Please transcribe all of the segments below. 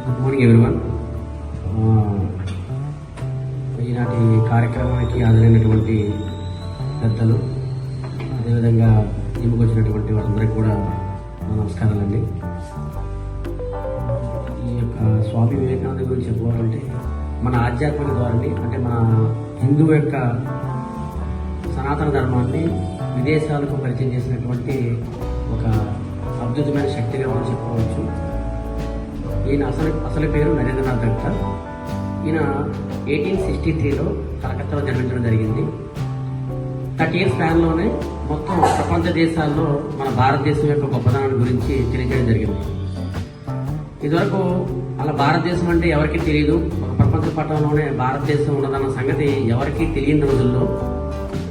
Good morning everyone. ఈనాటి కార్యక్రమానికి హాజరైనటువంటి పెద్దలు, అదేవిధంగా నిమ్మకొచ్చినటువంటి వారందరికీ కూడా నమస్కారాలండి. ఈ యొక్క స్వామి వివేకానంద గురించి చెప్పుకోవాలంటే మన ఆధ్యాత్మిక ధోరణి, అంటే మన హిందువు యొక్క సనాతన ధర్మాన్ని విదేశాలకు పరిచయం చేసినటువంటి ఒక అద్భుతమైన శక్తిగా మనం చెప్పుకోవచ్చు. ఈయన అసలు పేరు నరేంద్రనాథ్ దత్త. ఈయన 1863లో కలకత్తాలో జన్మించడం జరిగింది. 30 years స్పాన్లోనే మొత్తం ప్రపంచ దేశాల్లో మన భారతదేశం యొక్క గొప్పతనాన్ని గురించి తెలియజేయడం జరిగింది. ఇదివరకు అలా భారతదేశం అంటే ఎవరికీ తెలియదు, ఒక ప్రపంచ పటంలోనే భారతదేశం ఉన్నదన్న సంగతి ఎవరికీ తెలియని రోజుల్లో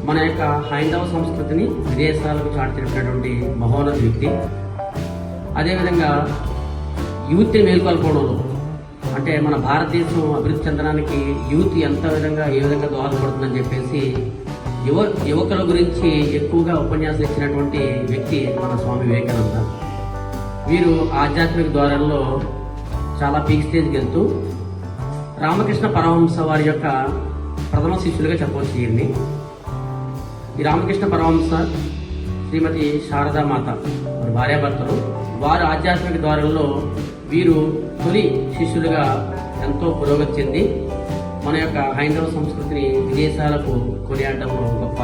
మన యొక్క హైందవ సంస్కృతిని విదేశాలకు చాటినటువంటి మహోన్నత వ్యక్తి. అదేవిధంగా యూత్ని మేల్కొల్పడంలో, అంటే మన భారతదేశం అభివృద్ధి చెందడానికి యూత్ ఏ విధంగా దోహదపడుతుందని చెప్పేసి యువకుల గురించి ఎక్కువగా ఉపన్యాసాలు ఇచ్చినటువంటి వ్యక్తి మన స్వామి వివేకానంద. వీరు ఆధ్యాత్మిక ద్వారంలో చాలా పీక్ స్టేజ్కి వెళ్తూ రామకృష్ణ పరమహంస వారి యొక్క ప్రథమ శిష్యులుగా చెప్పవచ్చు. వీరిని ఈ రామకృష్ణ పరమహంస, శ్రీమతి శారదామాత వారి భార్యాభర్తలు. వారు ఆధ్యాత్మిక ద్వారంలో వీరు తొలి శిష్యులుగా ఎంతో పురోగతి చెంది మన యొక్క హైందవ సంస్కృతిని విదేశాలకు కొనియాడడంలో గొప్ప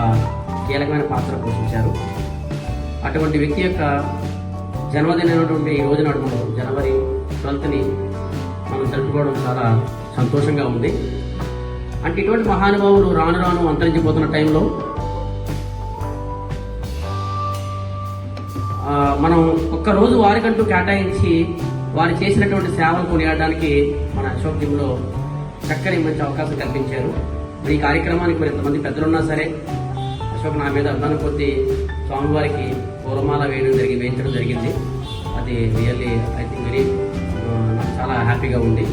కీలకమైన పాత్ర పోషించారు. అటువంటి వ్యక్తి యొక్క జన్మదినమైనటువంటి ఈ రోజు నాడు మనం జనవరి 12ని మనం జరుపుకోవడం చాలా సంతోషంగా ఉంది. అంటే ఇటువంటి మహానుభావులు రాను రాను అంతరించిపోతున్న టైంలో మనం ఒక్కరోజు వారికంటూ కేటాయించి వారు చేసినటువంటి సేవలు కొనియాడడానికి మన అశోక్ జిమ్లో చక్కని మంచి అవకాశం కల్పించారు. మరి ఈ కార్యక్రమానికి మరి ఎంతమంది పెద్దలున్నా సరే అశోక్ నా మీద అర్థాన్ని కొద్దీ స్వామివారికి పూలమాల వేయించడం జరిగింది. అది రియల్లీ ఐ థింక్ వెరీ నాకు చాలా హ్యాపీగా ఉంది.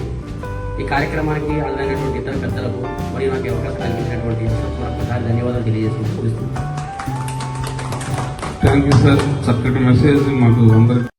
ఈ కార్యక్రమానికి హాజరైనటువంటి ఇతర పెద్దలకు మరియు నాకు అవకాశం కల్పించినటువంటి అశోక్ మరొకసారి ధన్యవాదాలు తెలియజేసుకుంటూ థ్యాంక్ యూ సార్. చక్కటి మెసేజ్ మాకు అందరికి